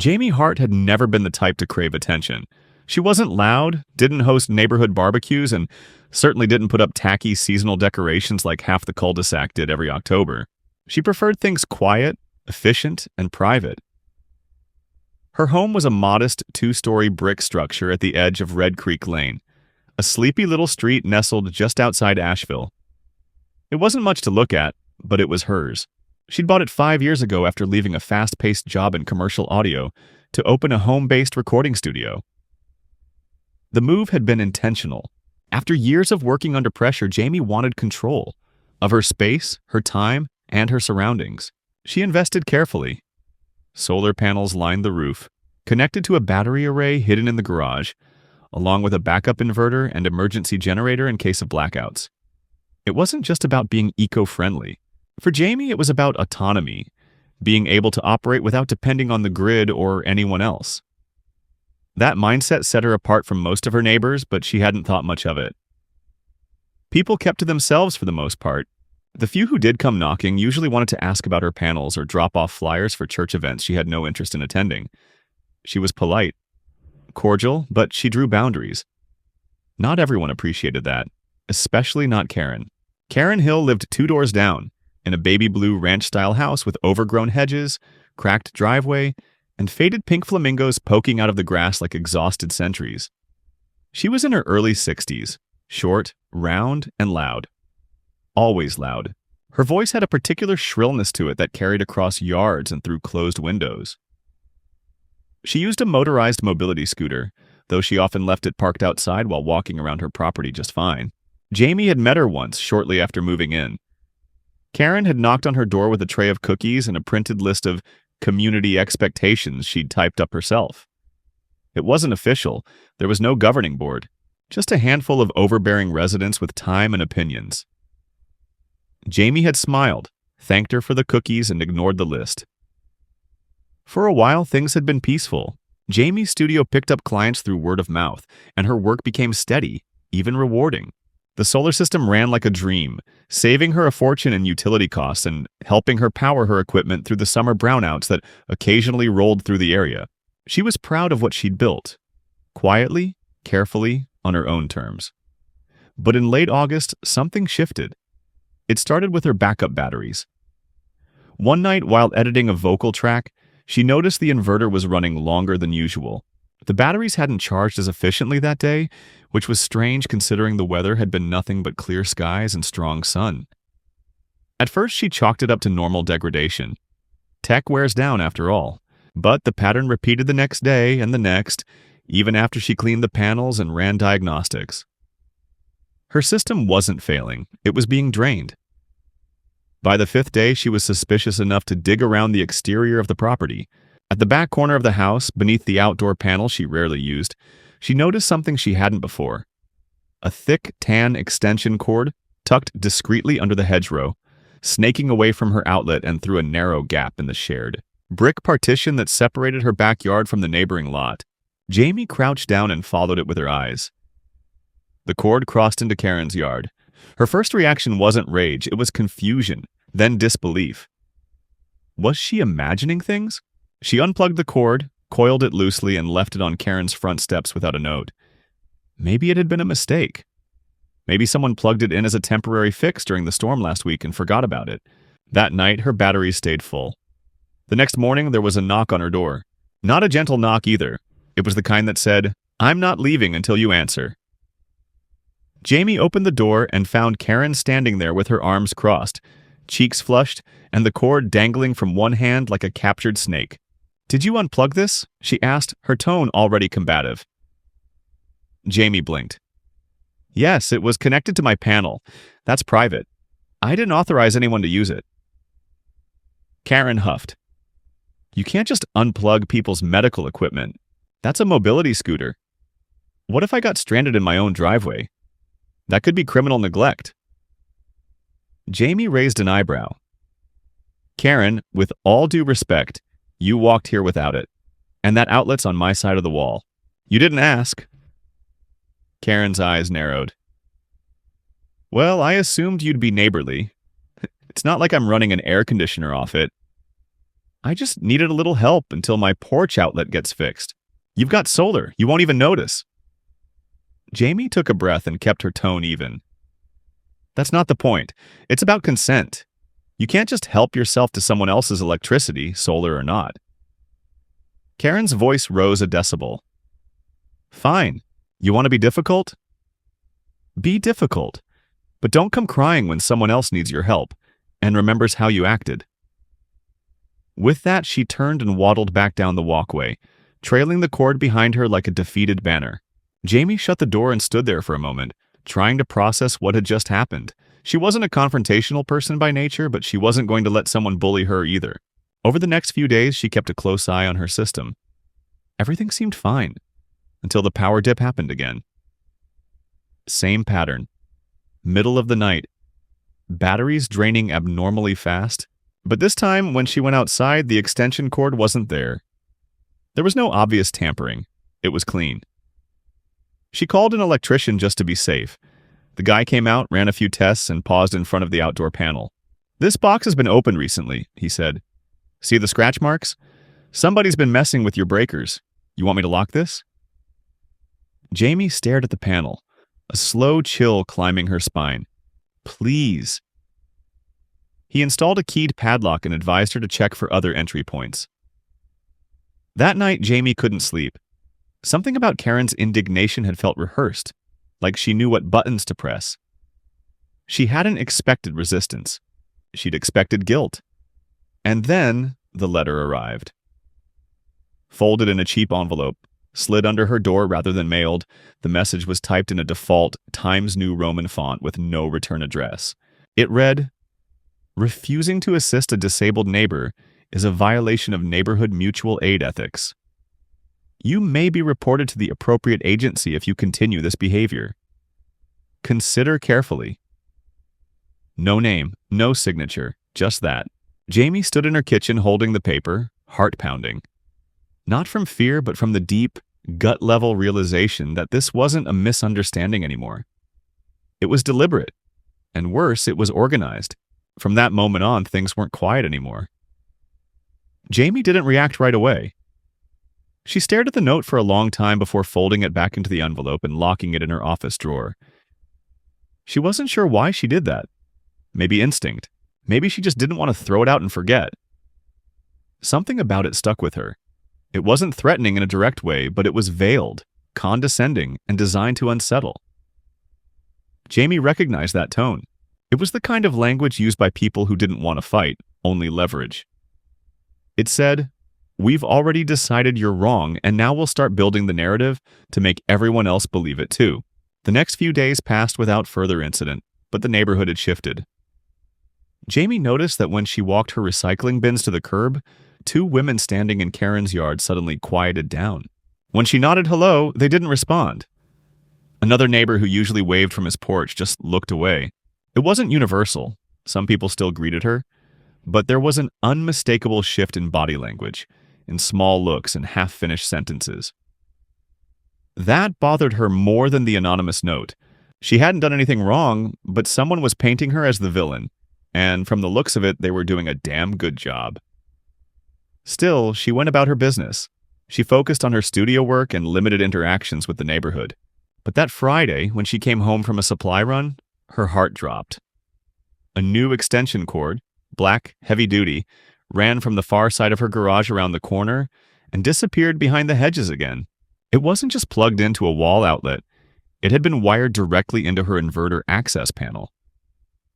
Jamie Hart had never been the type to crave attention. She wasn't loud, didn't host neighborhood barbecues, and certainly didn't put up tacky seasonal decorations like half the cul-de-sac did every October. She preferred things quiet, efficient, and private. Her home was a modest two-story brick structure at the edge of Red Creek Lane, a sleepy little street nestled just outside Asheville. It wasn't much to look at, but it was hers. She'd bought it 5 years ago after leaving a fast-paced job in commercial audio to open a home-based recording studio. The move had been intentional. After years of working under pressure, Jamie wanted control of her space, her time, and her surroundings. She invested carefully. Solar panels lined the roof, connected to a battery array hidden in the garage, along with a backup inverter and emergency generator in case of blackouts. It wasn't just about being eco-friendly. For Jamie, it was about autonomy, being able to operate without depending on the grid or anyone else. That mindset set her apart from most of her neighbors, but she hadn't thought much of it. People kept to themselves for the most part. The few who did come knocking usually wanted to ask about her panels or drop off flyers for church events she had no interest in attending. She was polite, cordial, but she drew boundaries. Not everyone appreciated that, especially not Karen. Karen Hill lived 2 doors down, in a baby blue ranch-style house with overgrown hedges, cracked driveway, and faded pink flamingos poking out of the grass like exhausted sentries. She was in her early 60s, short, round, and loud. Always loud. Her voice had a particular shrillness to it that carried across yards and through closed windows. She used a motorized mobility scooter, though she often left it parked outside while walking around her property just fine. Jamie had met her once shortly after moving in. Karen had knocked on her door with a tray of cookies and a printed list of community expectations she'd typed up herself. It wasn't official. There was no governing board, just a handful of overbearing residents with time and opinions. Jamie had smiled, thanked her for the cookies, and ignored the list. For a while, things had been peaceful. Jamie's studio picked up clients through word of mouth, and her work became steady, even rewarding. The solar system ran like a dream, saving her a fortune in utility costs and helping her power her equipment through the summer brownouts that occasionally rolled through the area. She was proud of what she'd built, quietly, carefully, on her own terms. But in late August, something shifted. It started with her backup batteries. One night, while editing a vocal track, she noticed the inverter was running longer than usual. The batteries hadn't charged as efficiently that day, which was strange considering the weather had been nothing but clear skies and strong sun. At first, she chalked it up to normal degradation. Tech wears down after all. But the pattern repeated the next day and the next, even after she cleaned the panels and ran diagnostics. Her system wasn't failing. It was being drained. By the 5th day, she was suspicious enough to dig around the exterior of the property. At the back corner of the house, beneath the outdoor panel she rarely used, she noticed something she hadn't before. A thick tan extension cord tucked discreetly under the hedgerow, snaking away from her outlet and through a narrow gap in the shared brick partition that separated her backyard from the neighboring lot. Jamie crouched down and followed it with her eyes. The cord crossed into Karen's yard. Her first reaction wasn't rage, it was confusion, then disbelief. Was she imagining things? She unplugged the cord, coiled it loosely, and left it on Karen's front steps without a note. Maybe it had been a mistake. Maybe someone plugged it in as a temporary fix during the storm last week and forgot about it. That night, her batteries stayed full. The next morning, there was a knock on her door. Not a gentle knock either. It was the kind that said, "I'm not leaving until you answer." Jamie opened the door and found Karen standing there with her arms crossed, cheeks flushed, and the cord dangling from one hand like a captured snake. "Did you unplug this?" she asked, her tone already combative. Jamie blinked. "Yes, it was connected to my panel. That's private. I didn't authorize anyone to use it." Karen huffed. "You can't just unplug people's medical equipment. That's a mobility scooter. What if I got stranded in my own driveway? That could be criminal neglect." Jamie raised an eyebrow. "Karen, with all due respect, you walked here without it. And that outlet's on my side of the wall. You didn't ask." Karen's eyes narrowed. "Well, I assumed you'd be neighborly. It's not like I'm running an air conditioner off it." I just needed a little help until my porch outlet gets fixed. You've got solar. You won't even notice. Jamie took a breath and kept her tone even. That's not the point. It's about consent. You can't just help yourself to someone else's electricity, solar or not. Karen's voice rose a decibel. Fine. You want to be difficult? Be difficult. But don't come crying when someone else needs your help and remembers how you acted. With that, she turned and waddled back down the walkway, trailing the cord behind her like a defeated banner. Jamie shut the door and stood there for a moment, trying to process what had just happened. She wasn't a confrontational person by nature, but she wasn't going to let someone bully her either. Over the next few days, she kept a close eye on her system. Everything seemed fine, until the power dip happened again. Same pattern. Middle of the night. Batteries draining abnormally fast. But this time, when she went outside, the extension cord wasn't there. There was no obvious tampering. It was clean. She called an electrician just to be safe. The guy came out, ran a few tests, and paused in front of the outdoor panel. This box has been opened recently, he said. See the scratch marks? Somebody's been messing with your breakers. You want me to lock this? Jamie stared at the panel, a slow chill climbing her spine. Please. He installed a keyed padlock and advised her to check for other entry points. That night, Jamie couldn't sleep. Something about Karen's indignation had felt rehearsed, like she knew what buttons to press. She hadn't expected resistance. She'd expected guilt. And then the letter arrived. Folded in a cheap envelope, slid under her door rather than mailed, the message was typed in a default Times New Roman font with no return address. It read, "Refusing to assist a disabled neighbor is a violation of neighborhood mutual aid ethics. You may be reported to the appropriate agency if you continue this behavior. Consider carefully." No name, no signature, just that. Jamie stood in her kitchen holding the paper, heart pounding. Not from fear, but from the deep, gut-level realization that this wasn't a misunderstanding anymore. It was deliberate. And worse, it was organized. From that moment on, things weren't quiet anymore. Jamie didn't react right away. She stared at the note for a long time before folding it back into the envelope and locking it in her office drawer. She wasn't sure why she did that. Maybe instinct. Maybe she just didn't want to throw it out and forget. Something about it stuck with her. It wasn't threatening in a direct way, but it was veiled, condescending, and designed to unsettle. Jamie recognized that tone. It was the kind of language used by people who didn't want to fight, only leverage. It said, "We've already decided you're wrong, and now we'll start building the narrative to make everyone else believe it too." The next few days passed without further incident, but the neighborhood had shifted. Jamie noticed that when she walked her recycling bins to the curb, 2 women standing in Karen's yard suddenly quieted down. When she nodded hello, they didn't respond. Another neighbor who usually waved from his porch just looked away. It wasn't universal. Some people still greeted her, but there was an unmistakable shift in body language, in small looks and half-finished sentences. That bothered her more than the anonymous note. She hadn't done anything wrong, but someone was painting her as the villain, and from the looks of it, they were doing a damn good job. Still, she went about her business. She focused on her studio work and limited interactions with the neighborhood. But that Friday, when she came home from a supply run, her heart dropped. A new extension cord, black, heavy-duty, ran from the far side of her garage around the corner and disappeared behind the hedges again. It wasn't just plugged into a wall outlet. It had been wired directly into her inverter access panel.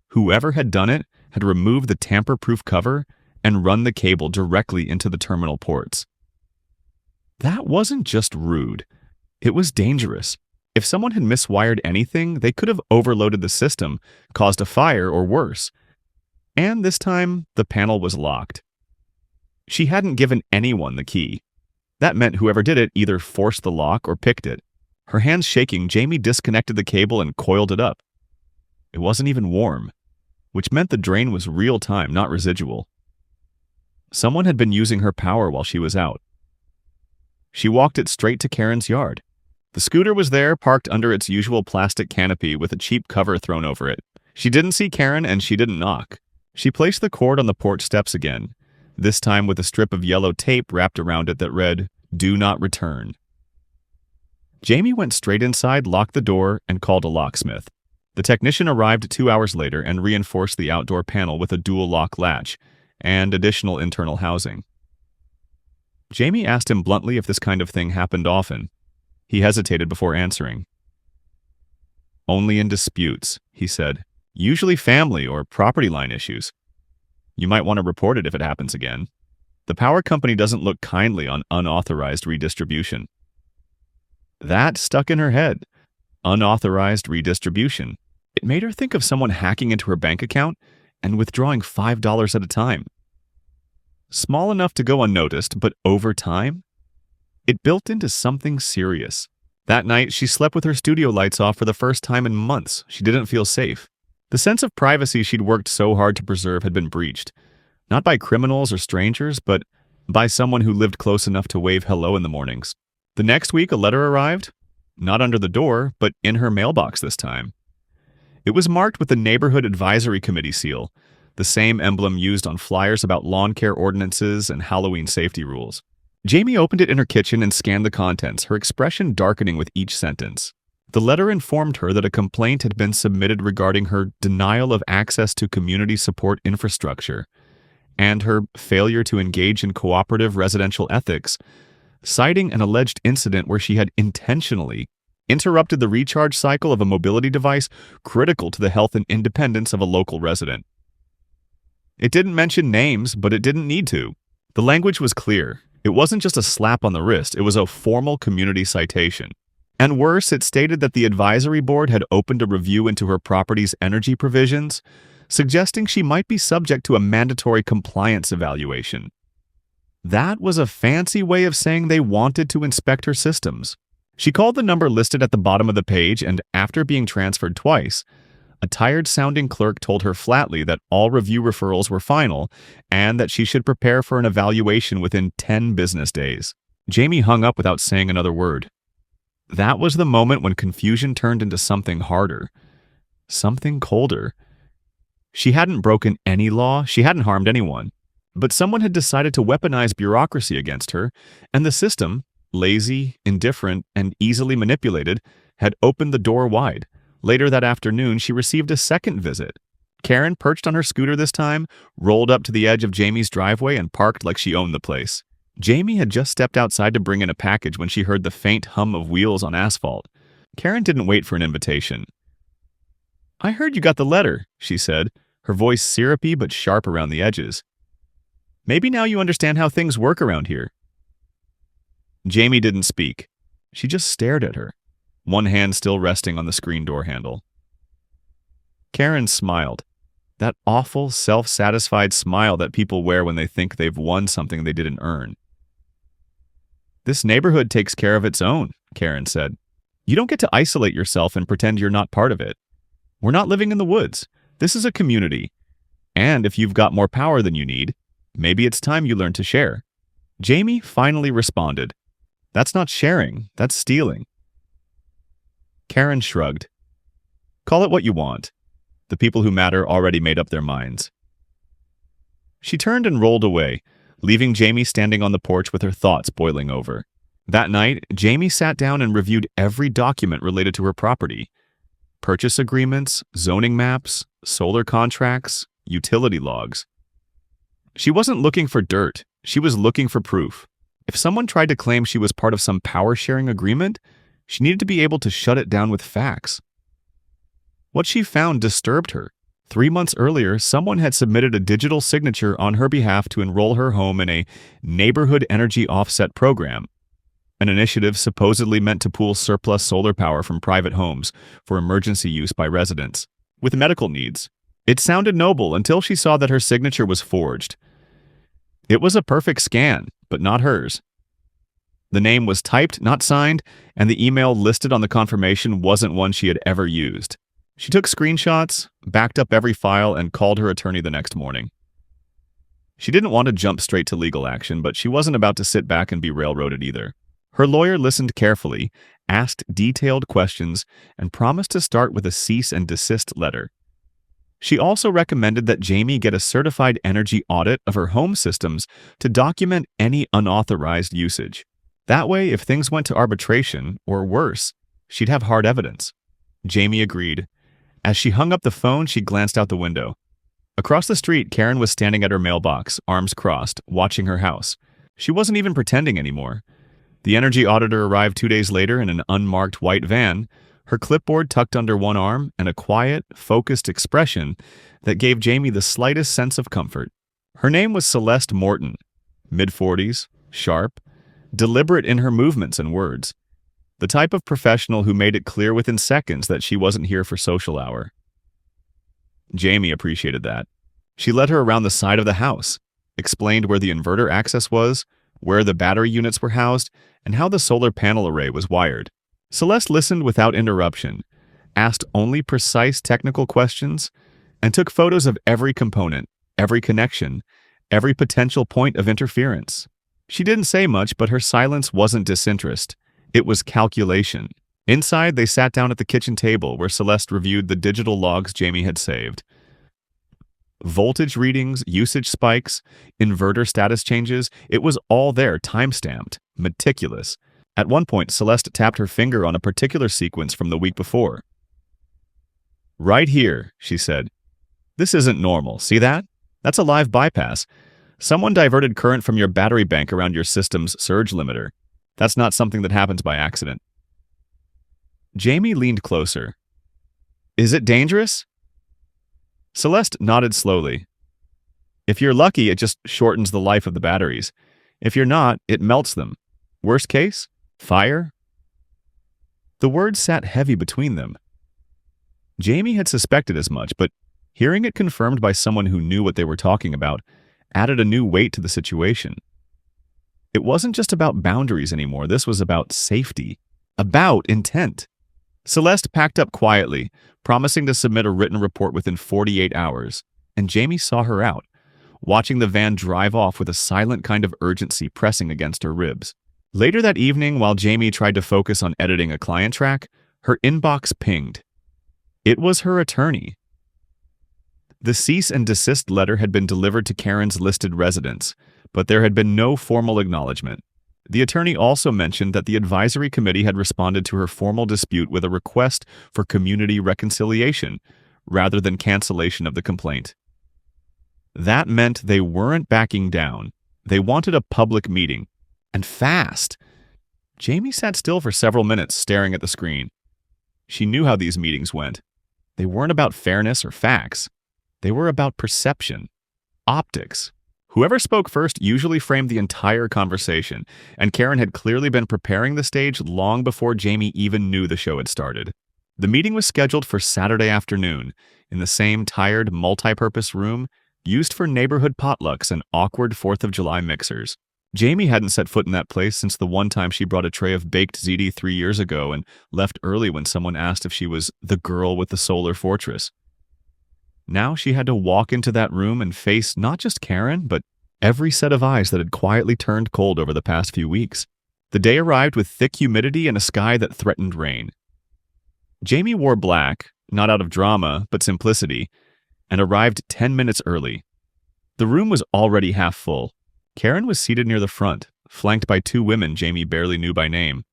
Whoever had done it had removed the tamper-proof cover and run the cable directly into the terminal ports. That wasn't just rude. It was dangerous. If someone had miswired anything, they could have overloaded the system, caused a fire, or worse. And this time, the panel was locked. She hadn't given anyone the key. That meant whoever did it either forced the lock or picked it. Her hands shaking, Jamie disconnected the cable and coiled it up. It wasn't even warm, which meant the drain was real-time, not residual. Someone had been using her power while she was out. She walked it straight to Karen's yard. The scooter was there, parked under its usual plastic canopy with a cheap cover thrown over it. She didn't see Karen and she didn't knock. She placed the cord on the porch steps again, this time with a strip of yellow tape wrapped around it that read, "Do not return." Jamie went straight inside, locked the door, and called a locksmith. The technician arrived 2 hours later and reinforced the outdoor panel with a dual lock latch and additional internal housing. Jamie asked him bluntly if this kind of thing happened often. He hesitated before answering. "Only in disputes," he said. "Usually family or property line issues. You might want to report it if it happens again. The power company doesn't look kindly on unauthorized redistribution." That stuck in her head. Unauthorized redistribution. It made her think of someone hacking into her bank account and withdrawing $5 at a time. Small enough to go unnoticed, but over time, it built into something serious. That night, she slept with her studio lights off for the first time in months. She didn't feel safe. The sense of privacy she'd worked so hard to preserve had been breached. Not by criminals or strangers, but by someone who lived close enough to wave hello in the mornings. The next week, a letter arrived. Not under the door, but in her mailbox this time. It was marked with the Neighborhood Advisory Committee seal, the same emblem used on flyers about lawn care ordinances and Halloween safety rules. Jamie opened it in her kitchen and scanned the contents, her expression darkening with each sentence. The letter informed her that a complaint had been submitted regarding her denial of access to community support infrastructure and her failure to engage in cooperative residential ethics, citing an alleged incident where she had intentionally interrupted the recharge cycle of a mobility device critical to the health and independence of a local resident. It didn't mention names, but it didn't need to. The language was clear. It wasn't just a slap on the wrist, it was a formal community citation. And worse, it stated that the advisory board had opened a review into her property's energy provisions, suggesting she might be subject to a mandatory compliance evaluation. That was a fancy way of saying they wanted to inspect her systems. She called the number listed at the bottom of the page, and after being transferred twice, a tired-sounding clerk told her flatly that all review referrals were final and that she should prepare for an evaluation within 10 business days. Jamie hung up without saying another word. That was the moment when confusion turned into something harder, something colder. She hadn't broken any law, she hadn't harmed anyone, but someone had decided to weaponize bureaucracy against her, and the system, lazy, indifferent, and easily manipulated, had opened the door wide. Later that afternoon, she received a second visit. Karen, perched on her scooter this time, rolled up to the edge of Jamie's driveway and parked like she owned the place. Jamie had just stepped outside to bring in a package when she heard the faint hum of wheels on asphalt. Karen didn't wait for an invitation. "I heard you got the letter," she said, her voice syrupy but sharp around the edges. "Maybe now you understand how things work around here." Jamie didn't speak. She just stared at her, one hand still resting on the screen door handle. Karen smiled. That awful, self-satisfied smile that people wear when they think they've won something they didn't earn. "This neighborhood takes care of its own," Karen said. "You don't get to isolate yourself and pretend you're not part of it. We're not living in the woods. This is a community. And if you've got more power than you need, maybe it's time you learn to share." Jamie finally responded. "That's not sharing, that's stealing." Karen shrugged. "Call it what you want. The people who matter already made up their minds." She turned and rolled away, leaving Jamie standing on the porch with her thoughts boiling over. That night, Jamie sat down and reviewed every document related to her property. Purchase agreements, zoning maps, solar contracts, utility logs. She wasn't looking for dirt, she was looking for proof. If someone tried to claim she was part of some power-sharing agreement, she needed to be able to shut it down with facts. What she found disturbed her. 3 months earlier, someone had submitted a digital signature on her behalf to enroll her home in a neighborhood energy offset program, an initiative supposedly meant to pool surplus solar power from private homes for emergency use by residents with medical needs. It sounded noble until she saw that her signature was forged. It was a perfect scan, but not hers. The name was typed, not signed, and the email listed on the confirmation wasn't one she had ever used. She took screenshots, backed up every file, and called her attorney the next morning. She didn't want to jump straight to legal action, but she wasn't about to sit back and be railroaded either. Her lawyer listened carefully, asked detailed questions, and promised to start with a cease and desist letter. She also recommended that Jamie get a certified energy audit of her home systems to document any unauthorized usage. That way, if things went to arbitration, or worse, she'd have hard evidence. Jamie agreed. As she hung up the phone, she glanced out the window. Across the street, Karen was standing at her mailbox, arms crossed, watching her house. She wasn't even pretending anymore. The energy auditor arrived 2 days later in an unmarked white van, her clipboard tucked under one arm, and a quiet, focused expression that gave Jamie the slightest sense of comfort. Her name was Celeste Morton, mid-40s, sharp, deliberate in her movements and words. The type of professional who made it clear within seconds that she wasn't here for social hour. Jamie appreciated that. She led her around the side of the house, explained where the inverter access was, where the battery units were housed, and how the solar panel array was wired. Celeste listened without interruption, asked only precise technical questions, and took photos of every component, every connection, every potential point of interference. She didn't say much, but her silence wasn't disinterest. It was calculation. Inside, they sat down at the kitchen table where Celeste reviewed the digital logs Jamie had saved. Voltage readings, usage spikes, inverter status changes, it was all there, time-stamped, meticulous. At one point, Celeste tapped her finger on a particular sequence from the week before. "Right here," she said. "This isn't normal. See that? That's a live bypass. Someone diverted current from your battery bank around your system's surge limiter. That's not something that happens by accident." Jamie leaned closer. "Is it dangerous?" Celeste nodded slowly. "If you're lucky, it just shortens the life of the batteries. If you're not, it melts them. Worst case? Fire?" The words sat heavy between them. Jamie had suspected as much, but hearing it confirmed by someone who knew what they were talking about added a new weight to the situation. It wasn't just about boundaries anymore. This was about safety, about intent. Celeste packed up quietly, promising to submit a written report within 48 hours, and Jamie saw her out, watching the van drive off with a silent kind of urgency pressing against her ribs. Later that evening, while Jamie tried to focus on editing a client track, her inbox pinged. It was her attorney. The cease and desist letter had been delivered to Karen's listed residence, but there had been no formal acknowledgement. The attorney also mentioned that the advisory committee had responded to her formal dispute with a request for community reconciliation, rather than cancellation of the complaint. That meant they weren't backing down. They wanted a public meeting. And fast. Jamie sat still for several minutes, staring at the screen. She knew how these meetings went. They weren't about fairness or facts. They were about perception, optics. Whoever spoke first usually framed the entire conversation, and Karen had clearly been preparing the stage long before Jamie even knew the show had started. The meeting was scheduled for Saturday afternoon, in the same tired, multi-purpose room used for neighborhood potlucks and awkward 4th of July mixers. Jamie hadn't set foot in that place since the one time she brought a tray of baked ziti 3 years ago and left early when someone asked if she was the girl with the solar fortress. Now she had to walk into that room and face not just Karen, but every set of eyes that had quietly turned cold over the past few weeks. The day arrived with thick humidity and a sky that threatened rain. Jamie wore black, not out of drama, but simplicity, and arrived 10 minutes early. The room was already half full. Karen was seated near the front, flanked by 2 women Jamie barely knew by name,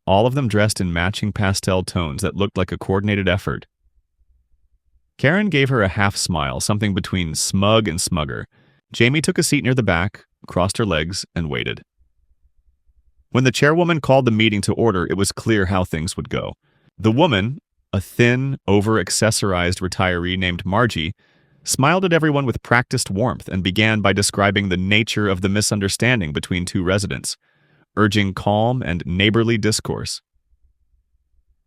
all of them dressed in matching pastel tones that looked like a coordinated effort. Karen gave her a half smile, something between smug and smugger. Jamie took a seat near the back, crossed her legs, and waited. When the chairwoman called the meeting to order, it was clear how things would go. The woman, a thin, over-accessorized retiree named Margie, smiled at everyone with practiced warmth and began by describing the nature of the misunderstanding between 2 residents, urging calm and neighborly discourse.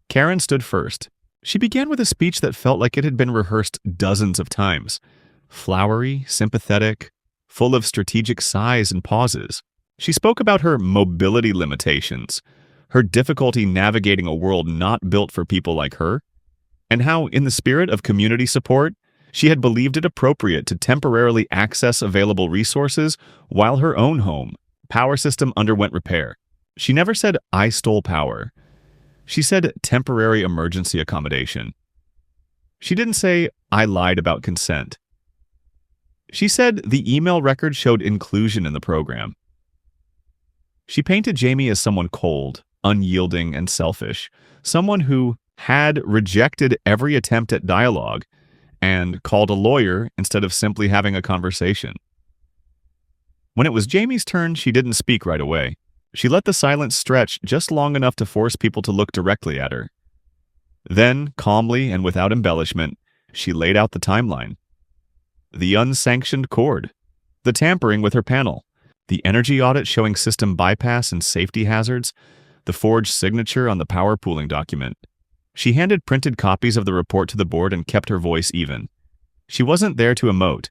Karen stood first. She began with a speech that felt like it had been rehearsed dozens of times. Flowery, sympathetic, full of strategic sighs and pauses. She spoke about her mobility limitations, her difficulty navigating a world not built for people like her, and how, in the spirit of community support, she had believed it appropriate to temporarily access available resources while her own home, power system, underwent repair. She never said, "I stole power." She said temporary emergency accommodation. She didn't say, I lied about consent. She said the email record showed inclusion in the program. She painted Jamie as someone cold, unyielding, and selfish, someone who had rejected every attempt at dialogue and called a lawyer instead of simply having a conversation. When it was Jamie's turn, she didn't speak right away. She let the silence stretch just long enough to force people to look directly at her. Then, calmly and without embellishment, she laid out the timeline. The unsanctioned cord, the tampering with her panel, the energy audit showing system bypass and safety hazards, the forged signature on the power pooling document. She handed printed copies of the report to the board and kept her voice even. She wasn't there to emote.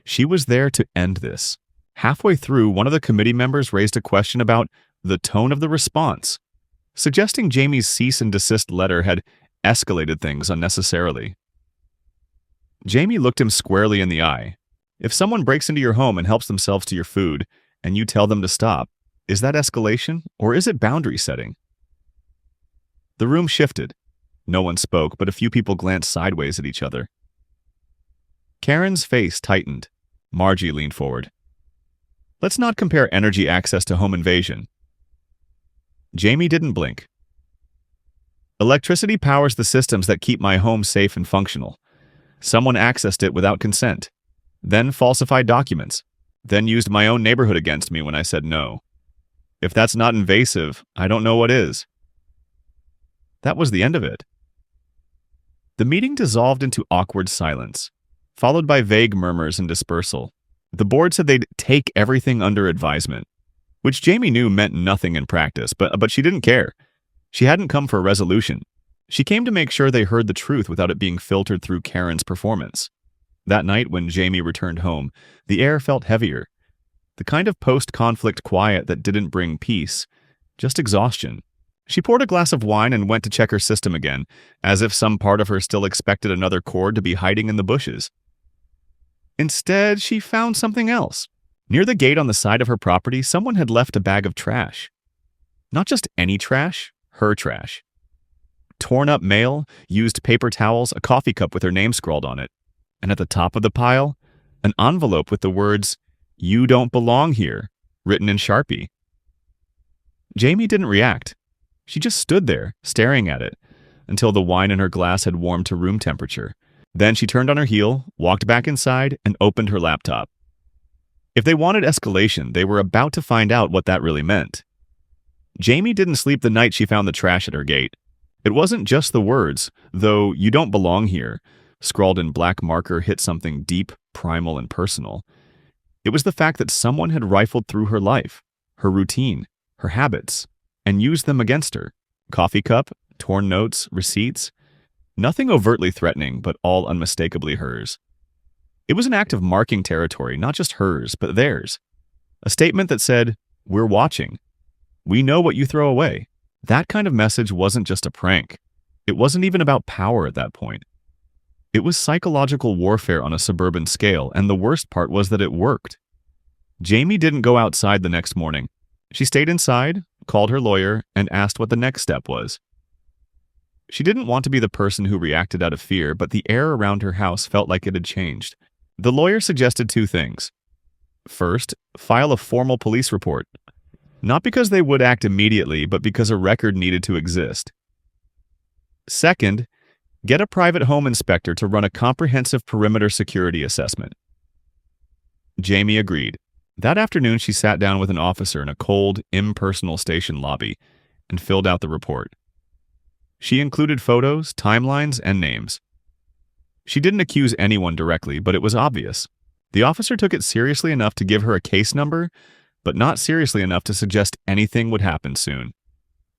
She was there to end this. Halfway through, one of the committee members raised a question about the tone of the response, suggesting Jamie's cease and desist letter had escalated things unnecessarily. Jamie looked him squarely in the eye. If someone breaks into your home and helps themselves to your food, and you tell them to stop, is that escalation, or is it boundary setting? The room shifted. No one spoke, but a few people glanced sideways at each other. Karen's face tightened. Margie leaned forward. Let's not compare energy access to home invasion. Jamie didn't blink. Electricity powers the systems that keep my home safe and functional. Someone accessed it without consent, then falsified documents, then used my own neighborhood against me when I said no. If that's not invasive, I don't know what is. That was the end of it. The meeting dissolved into awkward silence, followed by vague murmurs and dispersal. The board said they'd take everything under advisement, which Jamie knew meant nothing in practice, but she didn't care. She hadn't come for a resolution. She came to make sure they heard the truth without it being filtered through Karen's performance. That night, when Jamie returned home, the air felt heavier. The kind of post-conflict quiet that didn't bring peace, just exhaustion. She poured a glass of wine and went to check her system again, as if some part of her still expected another cord to be hiding in the bushes. Instead, she found something else. Near the gate on the side of her property, someone had left a bag of trash. Not just any trash, her trash. Torn up mail, used paper towels, a coffee cup with her name scrawled on it. And at the top of the pile, an envelope with the words, "You don't belong here," written in Sharpie. Jamie didn't react. She just stood there, staring at it, until the wine in her glass had warmed to room temperature. Then she turned on her heel, walked back inside, and opened her laptop. If they wanted escalation, they were about to find out what that really meant. Jamie didn't sleep the night she found the trash at her gate. It wasn't just the words, though "you don't belong here," scrawled in black marker, hit something deep, primal, and personal. It was the fact that someone had rifled through her life, her routine, her habits, and used them against her. Coffee cup, torn notes, receipts. Nothing overtly threatening, but all unmistakably hers. It was an act of marking territory, not just hers, but theirs. A statement that said, "We're watching. We know what you throw away." That kind of message wasn't just a prank. It wasn't even about power at that point. It was psychological warfare on a suburban scale, and the worst part was that it worked. Jamie didn't go outside the next morning. She stayed inside, called her lawyer, and asked what the next step was. She didn't want to be the person who reacted out of fear, but the air around her house felt like it had changed. The lawyer suggested two things. First, file a formal police report. Not because they would act immediately, but because a record needed to exist. Second, get a private home inspector to run a comprehensive perimeter security assessment. Jamie agreed. That afternoon, she sat down with an officer in a cold, impersonal station lobby and filled out the report. She included photos, timelines, and names. She didn't accuse anyone directly, but it was obvious. The officer took it seriously enough to give her a case number, but not seriously enough to suggest anything would happen soon.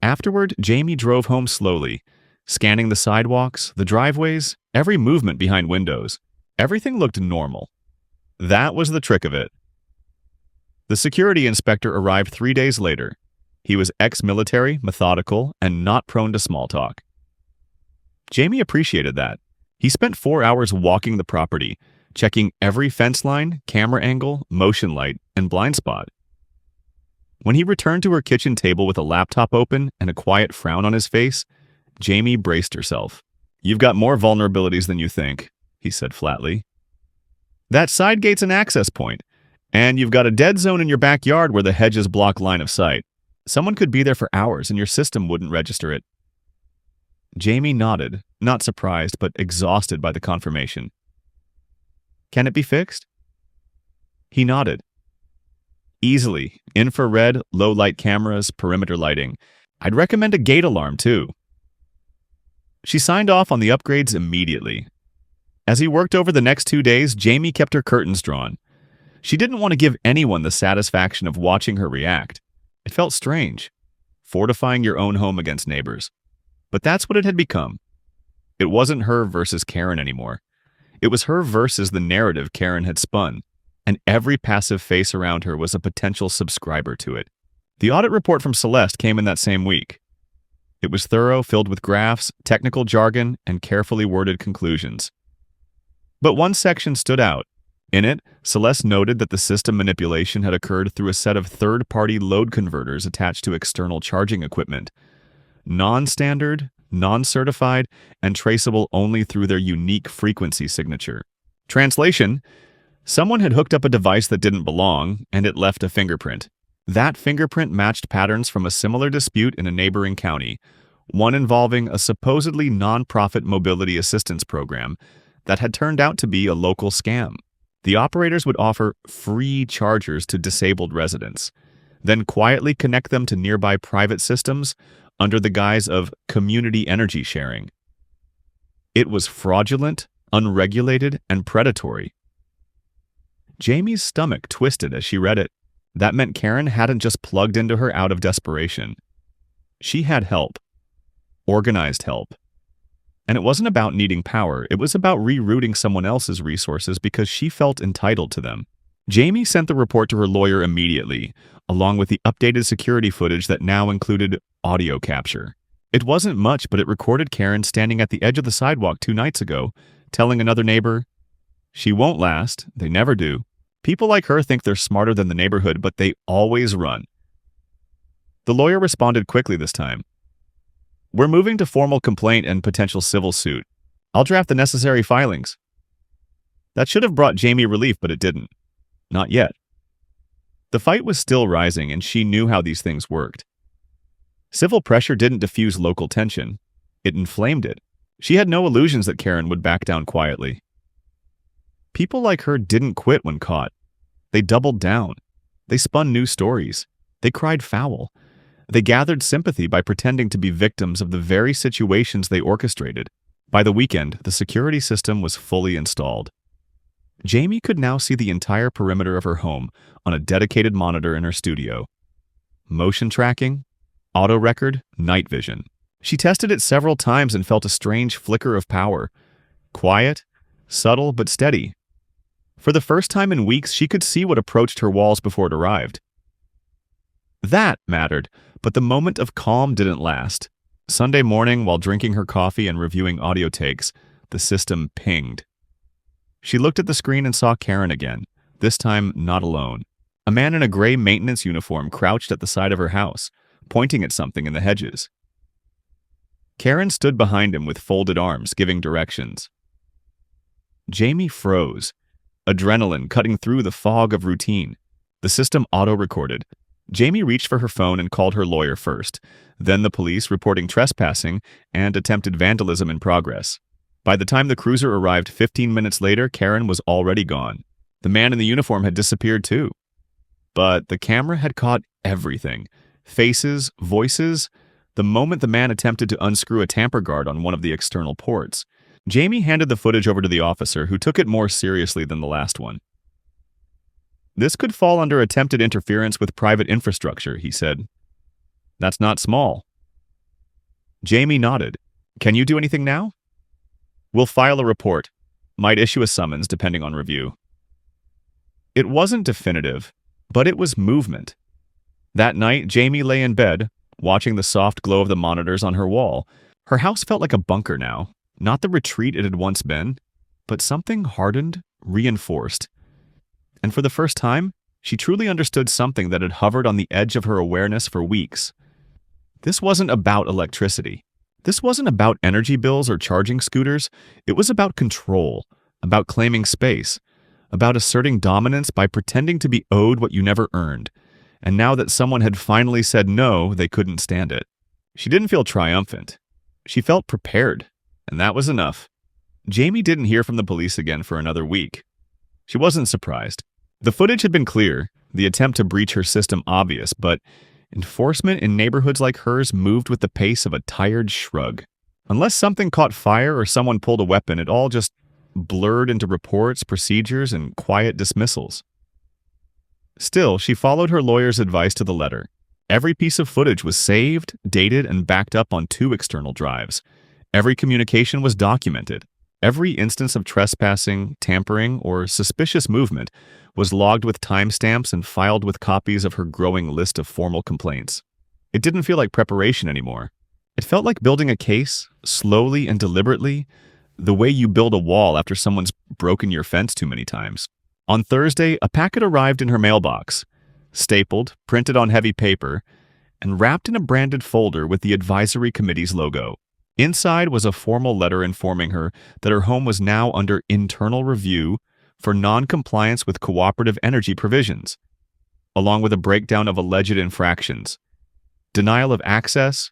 Afterward, Jamie drove home slowly, scanning the sidewalks, the driveways, every movement behind windows. Everything looked normal. That was the trick of it. The security inspector arrived 3 days later. He was ex-military, methodical, and not prone to small talk. Jamie appreciated that. He spent 4 hours walking the property, checking every fence line, camera angle, motion light, and blind spot. When he returned to her kitchen table with a laptop open and a quiet frown on his face, Jamie braced herself. "You've got more vulnerabilities than you think. he said flatly. That side gate's an access point, and you've got a dead zone in your backyard where the hedges block line of sight. Someone could be there for hours and your system wouldn't register it. Jamie nodded, not surprised, but exhausted by the confirmation. Can it be fixed? He nodded. Easily. Infrared, low-light cameras, perimeter lighting. I'd recommend a gate alarm, too. She signed off on the upgrades immediately. As he worked over the next 2 days, Jamie kept her curtains drawn. She didn't want to give anyone the satisfaction of watching her react. It felt strange, fortifying your own home against neighbors. But that's what it had become. It wasn't her versus Karen anymore. It was her versus the narrative Karen had spun, and every passive face around her was a potential subscriber to it. The audit report from Celeste came in that same week. It was thorough, filled with graphs, technical jargon, and carefully worded conclusions. But one section stood out. In it, Celeste noted that the system manipulation had occurred through a set of third-party load converters attached to external charging equipment. Non-standard, non-certified, and traceable only through their unique frequency signature. Translation: someone had hooked up a device that didn't belong, and it left a fingerprint. That fingerprint matched patterns from a similar dispute in a neighboring county, one involving a supposedly non-profit mobility assistance program that had turned out to be a local scam. The operators would offer free chargers to disabled residents, then quietly connect them to nearby private systems under the guise of community energy sharing. It was fraudulent, unregulated, and predatory. Jamie's stomach twisted as she read it. That meant Karen hadn't just plugged into her out of desperation. She had help. Organized help. And it wasn't about needing power, it was about rerouting someone else's resources because she felt entitled to them. Jamie sent the report to her lawyer immediately, along with the updated security footage that now included audio capture. It wasn't much, but it recorded Karen standing at the edge of the sidewalk 2 nights ago, telling another neighbor, "She won't last, they never do. People like her think they're smarter than the neighborhood, but they always run." The lawyer responded quickly this time. "We're moving to formal complaint and potential civil suit. I'll draft the necessary filings." That should have brought Jamie relief, but it didn't. Not yet. The fight was still rising, and she knew how these things worked. Civil pressure didn't diffuse local tension. It inflamed it. She had no illusions that Karen would back down quietly. People like her didn't quit when caught. They doubled down. They spun new stories. They cried foul. They gathered sympathy by pretending to be victims of the very situations they orchestrated. By the weekend, the security system was fully installed. Jamie could now see the entire perimeter of her home on a dedicated monitor in her studio. Motion tracking, auto record, night vision. She tested it several times and felt a strange flicker of power. Quiet, subtle, but steady. For the first time in weeks, she could see what approached her walls before it arrived. That mattered, but the moment of calm didn't last. Sunday morning, while drinking her coffee and reviewing audio takes, the system pinged. She looked at the screen and saw Karen again, this time not alone. A man in a gray maintenance uniform crouched at the side of her house, pointing at something in the hedges. Karen stood behind him with folded arms, giving directions. Jamie froze, adrenaline cutting through the fog of routine. The system auto-recorded. Jamie reached for her phone and called her lawyer first, then the police reporting trespassing and attempted vandalism in progress. By the time the cruiser arrived 15 minutes later, Karen was already gone. The man in the uniform had disappeared too. But the camera had caught everything. Faces, voices. The moment the man attempted to unscrew a tamper guard on one of the external ports. Jamie handed the footage over to the officer, who took it more seriously than the last one. "This could fall under attempted interference with private infrastructure," he said. "That's not small." Jamie nodded. "Can you do anything now?" "We'll file a report. Might issue a summons, depending on review." It wasn't definitive, but it was movement. That night, Jamie lay in bed, watching the soft glow of the monitors on her wall. Her house felt like a bunker now, not the retreat it had once been, but something hardened, reinforced. And for the first time, she truly understood something that had hovered on the edge of her awareness for weeks. This wasn't about electricity. This wasn't about energy bills or charging scooters. It was about control. about claiming space, about asserting dominance by pretending to be owed what you never earned. And now that someone had finally said no, they couldn't stand it. She didn't feel triumphant. She felt prepared, and that was enough. Jamie didn't hear from the police again for another week. She wasn't surprised. The footage had been clear, the attempt to breach her system obvious, but enforcement in neighborhoods like hers moved with the pace of a tired shrug. Unless something caught fire or someone pulled a weapon, it all just blurred into reports, procedures, and quiet dismissals. Still, she followed her lawyer's advice to the letter. Every piece of footage was saved, dated, and backed up on 2 external drives. Every communication was documented. Every instance of trespassing, tampering, or suspicious movement was logged with timestamps and filed with copies of her growing list of formal complaints. It didn't feel like preparation anymore. It felt like building a case, slowly and deliberately, the way you build a wall after someone's broken your fence too many times. On Thursday, a packet arrived in her mailbox, stapled, printed on heavy paper, and wrapped in a branded folder with the advisory committee's logo. Inside was a formal letter informing her that her home was now under internal review for non-compliance with cooperative energy provisions, along with a breakdown of alleged infractions, denial of access,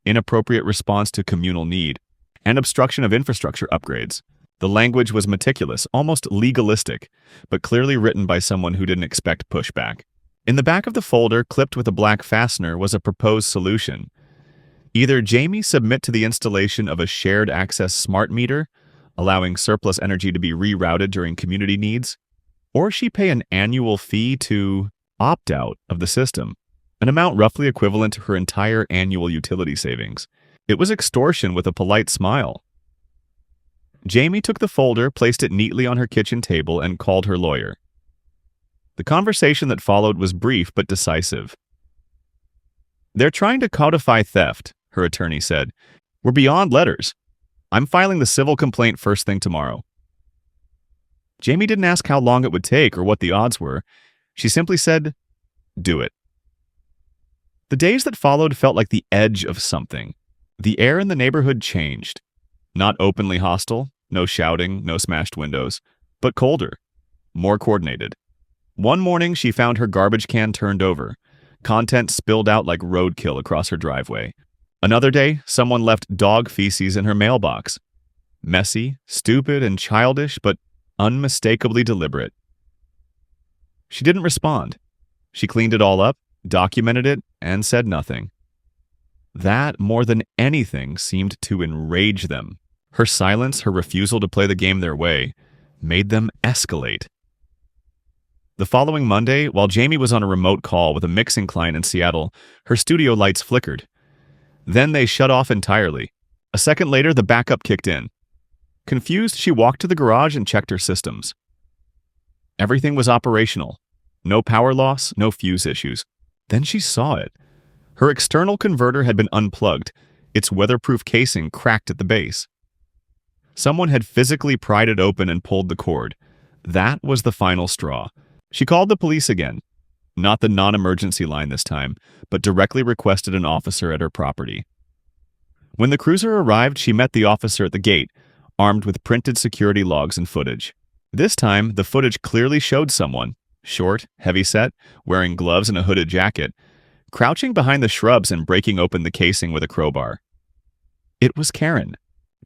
inappropriate response to communal need, and obstruction of infrastructure upgrades. The language was meticulous, almost legalistic, but clearly written by someone who didn't expect pushback. In the back of the folder, clipped with a black fastener, was a proposed solution. Either Jamie submit to the installation of a shared access smart meter, allowing surplus energy to be rerouted during community needs, or she pay an annual fee to opt out of the system, an amount roughly equivalent to her entire annual utility savings. It was extortion with a polite smile. Jamie took the folder, placed it neatly on her kitchen table, and called her lawyer. The conversation that followed was brief but decisive. "They're trying to codify theft," her attorney said. "We're beyond letters. I'm filing the civil complaint first thing tomorrow." Jamie didn't ask how long it would take or what the odds were. She simply said, "Do it." The days that followed felt like the edge of something. The air in the neighborhood changed. Not openly hostile, no shouting, no smashed windows, but colder, more coordinated. One morning, she found her garbage can turned over, contents spilled out like roadkill across her driveway. Another day, someone left dog feces in her mailbox. Messy, stupid, and childish, but unmistakably deliberate. She didn't respond. She cleaned it all up, documented it, and said nothing. That, more than anything, seemed to enrage them. Her silence, her refusal to play the game their way, made them escalate. The following Monday, while Jamie was on a remote call with a mixing client in Seattle, her studio lights flickered. Then they shut off entirely. A second later, the backup kicked in. Confused, she walked to the garage and checked her systems. Everything was operational. No power loss, no fuse issues. Then she saw it. Her external converter had been unplugged, its weatherproof casing cracked at the base. Someone had physically pried it open and pulled the cord. That was the final straw. She called the police again. Not the non-emergency line this time, but directly requested an officer at her property. When the cruiser arrived, she met the officer at the gate, armed with printed security logs and footage. This time, the footage clearly showed someone, short, heavyset, wearing gloves and a hooded jacket, crouching behind the shrubs and breaking open the casing with a crowbar. It was Karen.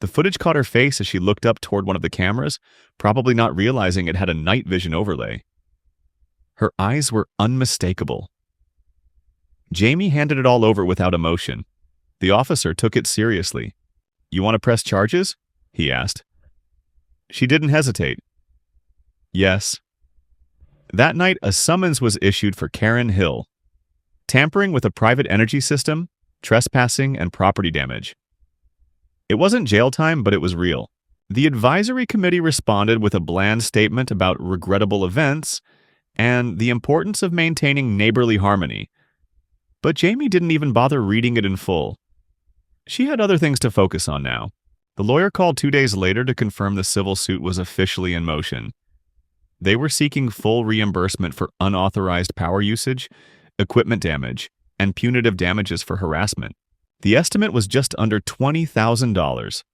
The footage caught her face as she looked up toward one of the cameras, probably not realizing it had a night vision overlay. Her eyes were unmistakable. Jamie handed it all over without emotion. The officer took it seriously. "You want to press charges?" he asked. She didn't hesitate. "Yes." That night, a summons was issued for Karen Hill. Tampering with a private energy system, trespassing, and property damage. It wasn't jail time, but it was real. The advisory committee responded with a bland statement about regrettable events and the importance of maintaining neighborly harmony. But Jamie didn't even bother reading it in full. She had other things to focus on now. The lawyer called 2 days later to confirm the civil suit was officially in motion. They were seeking full reimbursement for unauthorized power usage, equipment damage, and punitive damages for harassment. The estimate was just under $20,000.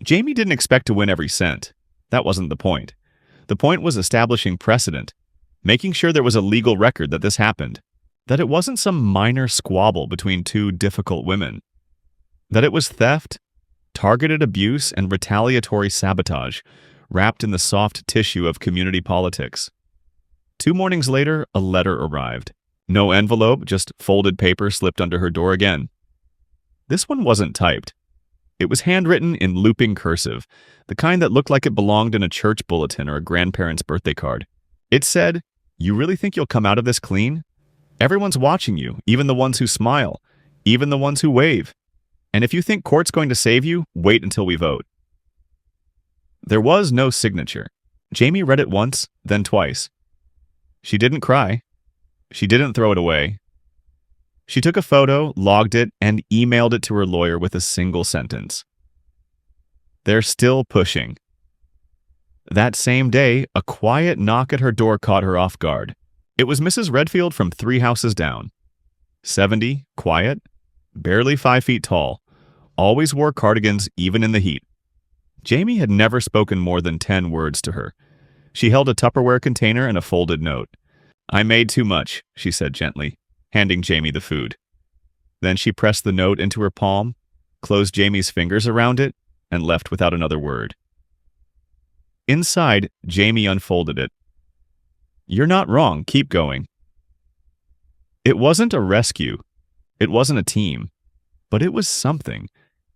Jamie didn't expect to win every cent. That wasn't the point. The point was establishing precedent, making sure there was a legal record that this happened, that it wasn't some minor squabble between two difficult women, that it was theft, targeted abuse, and retaliatory sabotage, wrapped in the soft tissue of community politics. 2 mornings later, a letter arrived. No envelope, just folded paper slipped under her door again. This one wasn't typed. It was handwritten in looping cursive, the kind that looked like it belonged in a church bulletin or a grandparent's birthday card. It said, "You really think you'll come out of this clean? Everyone's watching you, even the ones who smile, even the ones who wave. And if you think court's going to save you, wait until we vote." There was no signature. Jamie read it once, then twice. She didn't cry. She didn't throw it away. She took a photo, logged it, and emailed it to her lawyer with a single sentence. "They're still pushing." That same day, a quiet knock at her door caught her off guard. It was Mrs. Redfield from 3 houses down. 70, quiet, barely 5 feet tall, always wore cardigans even in the heat. Jamie had never spoken more than 10 words to her. She held a Tupperware container and a folded note. "I made too much," she said gently, handing Jamie the food. Then she pressed the note into her palm, closed Jamie's fingers around it, and left without another word. Inside, Jamie unfolded it. "You're not wrong. Keep going." It wasn't a rescue. It wasn't a team. But it was something.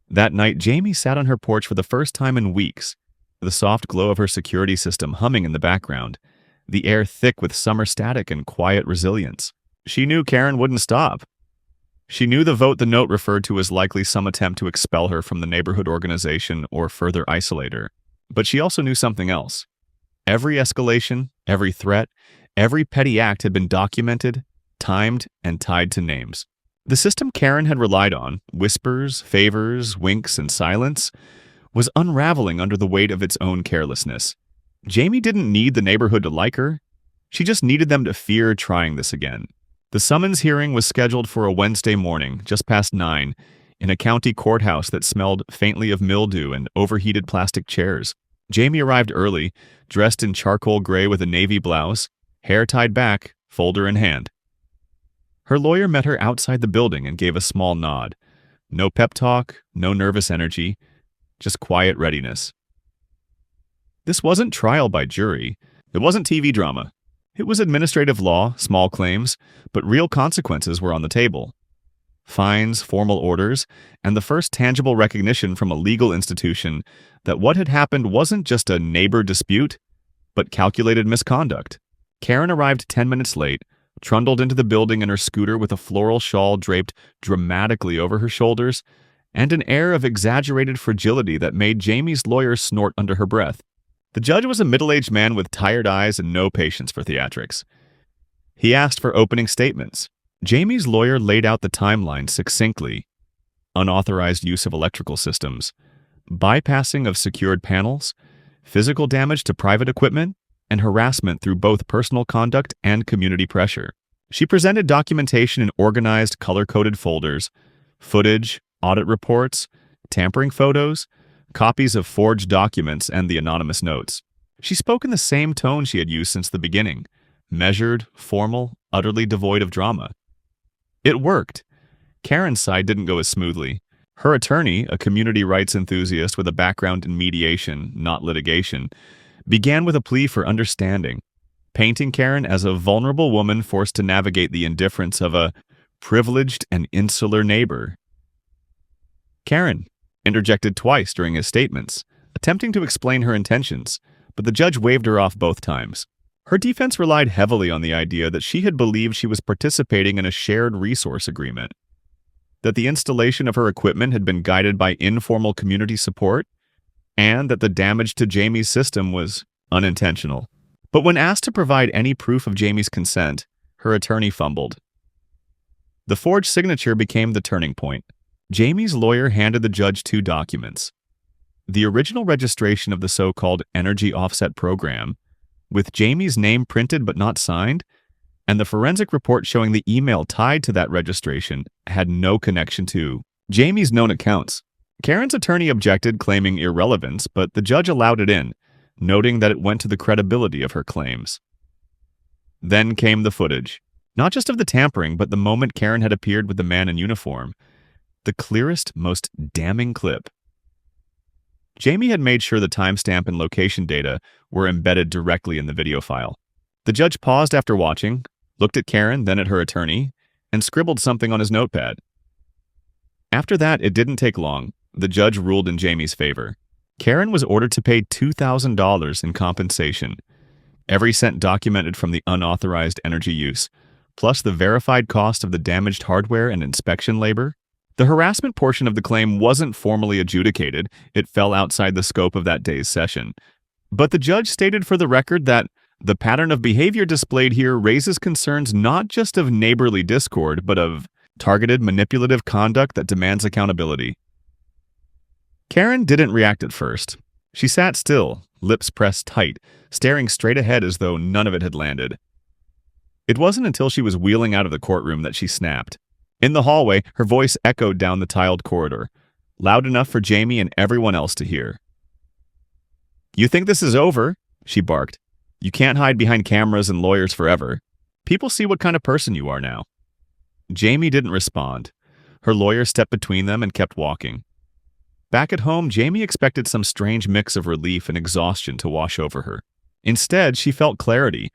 That night, Jamie sat on her porch for the first time in weeks, the soft glow of her security system humming in the background, the air thick with summer static and quiet resilience. She knew Karen wouldn't stop. She knew the vote the note referred to was likely some attempt to expel her from the neighborhood organization or further isolate her. But she also knew something else. Every escalation, every threat, every petty act had been documented, timed, and tied to names. The system Karen had relied on, whispers, favors, winks, and silence, was unraveling under the weight of its own carelessness. Jamie didn't need the neighborhood to like her. She just needed them to fear trying this again. The summons hearing was scheduled for a Wednesday morning, just past 9, in a county courthouse that smelled faintly of mildew and overheated plastic chairs. Jamie arrived early, dressed in charcoal gray with a navy blouse, hair tied back, folder in hand. Her lawyer met her outside the building and gave a small nod. No pep talk, no nervous energy, just quiet readiness. This wasn't trial by jury. It wasn't TV drama. It was administrative law, small claims, but real consequences were on the table. Fines, formal orders, and the first tangible recognition from a legal institution that what had happened wasn't just a neighbor dispute, but calculated misconduct. Karen arrived 10 minutes late, trundled into the building in her scooter with a floral shawl draped dramatically over her shoulders, and an air of exaggerated fragility that made Jamie's lawyer snort under her breath. The judge was a middle-aged man with tired eyes and no patience for theatrics. He asked for opening statements. Jamie's lawyer laid out the timeline succinctly. Unauthorized use of electrical systems, bypassing of secured panels, physical damage to private equipment, and harassment through both personal conduct and community pressure. She presented documentation in organized, color-coded folders, footage, audit reports, tampering photos, copies of forged documents, and the anonymous notes. She spoke in the same tone she had used since the beginning, measured, formal, utterly devoid of drama. It worked. Karen's side didn't go as smoothly. Her attorney, a community rights enthusiast with a background in mediation, not litigation, began with a plea for understanding, painting Karen as a vulnerable woman forced to navigate the indifference of a privileged and insular neighbor. Karen interjected twice during his statements, attempting to explain her intentions, but the judge waved her off both times. Her defense relied heavily on the idea that she had believed she was participating in a shared resource agreement, that the installation of her equipment had been guided by informal community support, and that the damage to Jamie's system was unintentional. But when asked to provide any proof of Jamie's consent, her attorney fumbled. The forged signature became the turning point. Jamie's lawyer handed the judge 2 documents. The original registration of the so-called Energy Offset Program, with Jamie's name printed but not signed, and the forensic report showing the email tied to that registration had no connection to Jamie's known accounts. Karen's attorney objected, claiming irrelevance, but the judge allowed it in, noting that it went to the credibility of her claims. Then came the footage. Not just of the tampering, but the moment Karen had appeared with the man in uniform. The clearest, most damning clip. Jamie had made sure the timestamp and location data were embedded directly in the video file. The judge paused after watching, looked at Karen, then at her attorney, and scribbled something on his notepad. After that, it didn't take long. The judge ruled in Jamie's favor. Karen was ordered to pay $2,000 in compensation, every cent documented from the unauthorized energy use, plus the verified cost of the damaged hardware and inspection labor. The harassment portion of the claim wasn't formally adjudicated. It fell outside the scope of that day's session. But the judge stated for the record that the pattern of behavior displayed here raises concerns not just of neighborly discord, but of targeted manipulative conduct that demands accountability. Karen didn't react at first. She sat still, lips pressed tight, staring straight ahead as though none of it had landed. It wasn't until she was wheeling out of the courtroom that she snapped. In the hallway, her voice echoed down the tiled corridor, loud enough for Jamie and everyone else to hear. "You think this is over?" she barked. "You can't hide behind cameras and lawyers forever. People see what kind of person you are now." Jamie didn't respond. Her lawyer stepped between them and kept walking. Back at home, Jamie expected some strange mix of relief and exhaustion to wash over her. Instead, she felt clarity,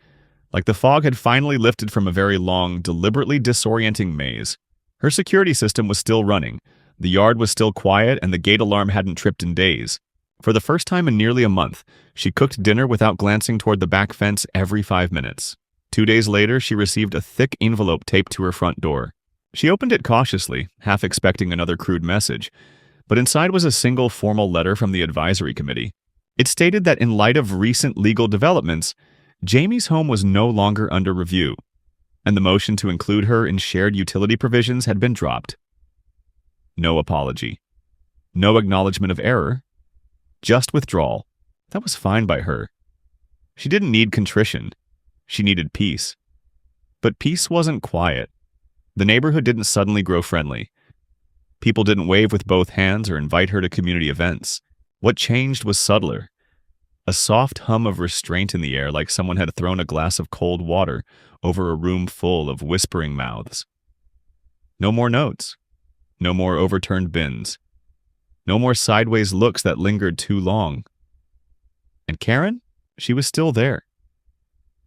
like the fog had finally lifted from a very long, deliberately disorienting maze. Her security system was still running, the yard was still quiet, and the gate alarm hadn't tripped in days. For the first time in nearly a month, she cooked dinner without glancing toward the back fence every 5 minutes. 2 days later, she received a thick envelope taped to her front door. She opened it cautiously, half expecting another crude message, but inside was a single formal letter from the advisory committee. It stated that in light of recent legal developments, Jamie's home was no longer under review, and the motion to include her in shared utility provisions had been dropped. No apology. No acknowledgement of error. Just withdrawal. That was fine by her. She didn't need contrition. She needed peace. But peace wasn't quiet. The neighborhood didn't suddenly grow friendly. People didn't wave with both hands or invite her to community events. What changed was subtler. A soft hum of restraint in the air, like someone had thrown a glass of cold water over a room full of whispering mouths. No more notes. No more overturned bins. No more sideways looks that lingered too long. And Karen? She was still there.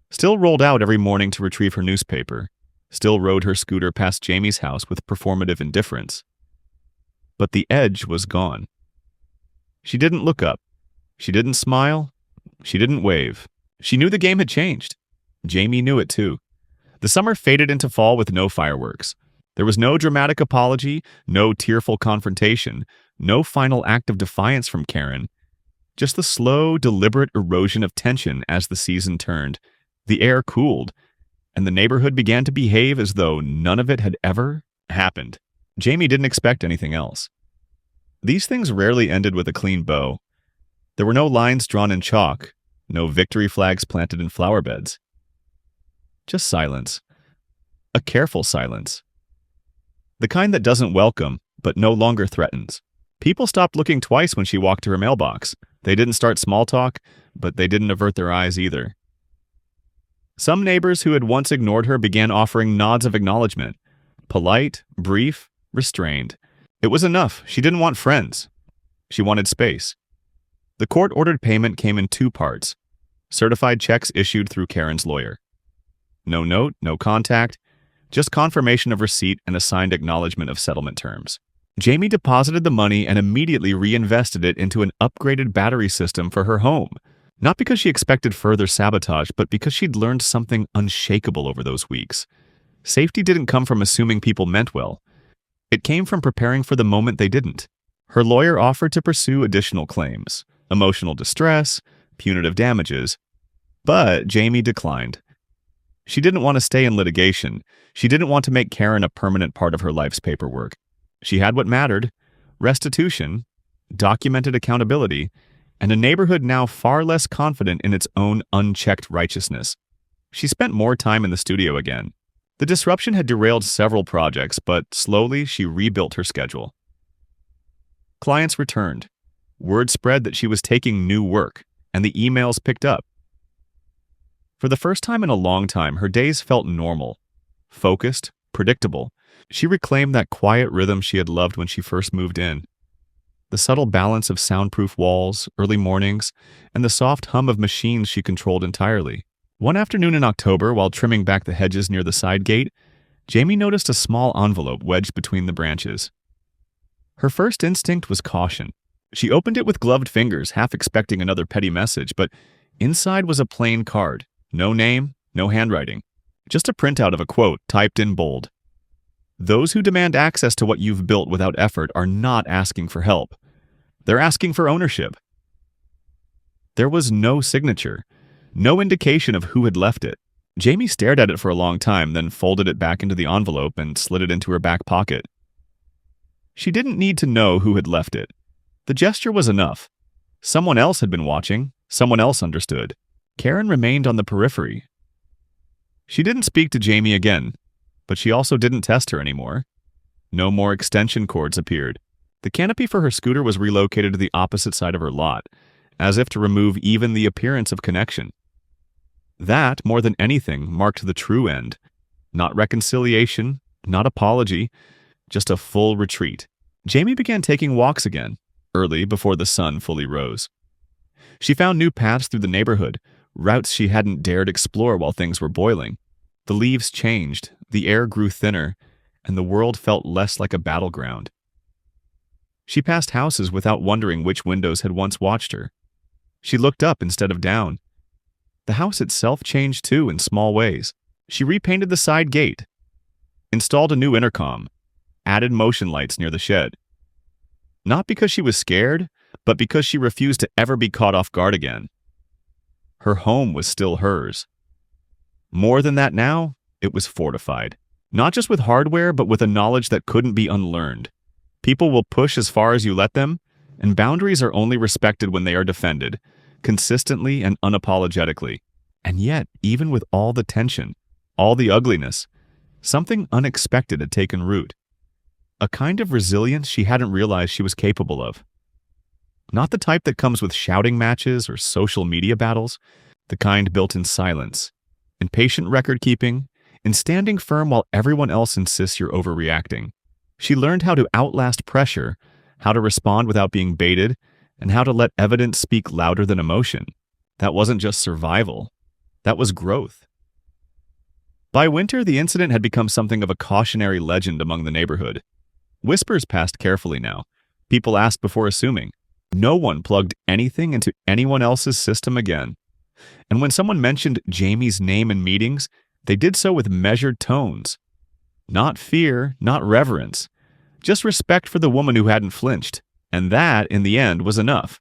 Still rolled out every morning to retrieve her newspaper. Still rode her scooter past Jamie's house with performative indifference. But the edge was gone. She didn't look up. She didn't smile. She didn't wave. She knew the game had changed. Jamie knew it too. The summer faded into fall with no fireworks. There was no dramatic apology, no tearful confrontation, no final act of defiance from Karen. Just the slow, deliberate erosion of tension as the season turned. The air cooled, and the neighborhood began to behave as though none of it had ever happened. Jamie didn't expect anything else. These things rarely ended with a clean bow. There were no lines drawn in chalk, no victory flags planted in flower beds. Just silence. A careful silence. The kind that doesn't welcome, but no longer threatens. People stopped looking twice when she walked to her mailbox. They didn't start small talk, but they didn't avert their eyes either. Some neighbors who had once ignored her began offering nods of acknowledgement. Polite, brief, restrained. It was enough. She didn't want friends. She wanted space. The court-ordered payment came in 2 parts. Certified checks issued through Karen's lawyer. No note, no contact, just confirmation of receipt and a signed acknowledgement of settlement terms. Jamie deposited the money and immediately reinvested it into an upgraded battery system for her home. Not because she expected further sabotage, but because she'd learned something unshakable over those weeks. Safety didn't come from assuming people meant well. It came from preparing for the moment they didn't. Her lawyer offered to pursue additional claims. Emotional distress, punitive damages. But Jamie declined. She didn't want to stay in litigation. She didn't want to make Karen a permanent part of her life's paperwork. She had what mattered: restitution, documented accountability, and a neighborhood now far less confident in its own unchecked righteousness. She spent more time in the studio again. The disruption had derailed several projects, but slowly she rebuilt her schedule. Clients returned. Word spread that she was taking new work, and the emails picked up. For the first time in a long time, her days felt normal, focused, predictable. She reclaimed that quiet rhythm she had loved when she first moved in. The subtle balance of soundproof walls, early mornings, and the soft hum of machines she controlled entirely. One afternoon in October, while trimming back the hedges near the side gate, Jamie noticed a small envelope wedged between the branches. Her first instinct was caution. She opened it with gloved fingers, half expecting another petty message, but inside was a plain card. No name, no handwriting. Just a printout of a quote typed in bold. "Those who demand access to what you've built without effort are not asking for help. They're asking for ownership." There was no signature, no indication of who had left it. Jamie stared at it for a long time, then folded it back into the envelope and slid it into her back pocket. She didn't need to know who had left it. The gesture was enough. Someone else had been watching. Someone else understood. Karen remained on the periphery. She didn't speak to Jamie again, but she also didn't test her anymore. No more extension cords appeared. The canopy for her scooter was relocated to the opposite side of her lot, as if to remove even the appearance of connection. That, more than anything, marked the true end. Not reconciliation, not apology, just a full retreat. Jamie began taking walks again, early before the sun fully rose. She found new paths through the neighborhood, routes she hadn't dared explore while things were boiling. The leaves changed, the air grew thinner, and the world felt less like a battleground. She passed houses without wondering which windows had once watched her. She looked up instead of down. The house itself changed too in small ways. She repainted the side gate, installed a new intercom, added motion lights near the shed. Not because she was scared, but because she refused to ever be caught off guard again. Her home was still hers. More than that now, it was fortified. Not just with hardware, but with a knowledge that couldn't be unlearned. People will push as far as you let them, and boundaries are only respected when they are defended, consistently and unapologetically. And yet, even with all the tension, all the ugliness, something unexpected had taken root. A kind of resilience she hadn't realized she was capable of. Not the type that comes with shouting matches or social media battles, the kind built in silence, in patient record-keeping, in standing firm while everyone else insists you're overreacting. She learned how to outlast pressure, how to respond without being baited, and how to let evidence speak louder than emotion. That wasn't just survival. That was growth. By winter, the incident had become something of a cautionary legend among the neighborhood. Whispers passed carefully now. People asked before assuming. No one plugged anything into anyone else's system again. And when someone mentioned Jamie's name in meetings, they did so with measured tones. Not fear, not reverence. Just respect for the woman who hadn't flinched. And that, in the end, was enough.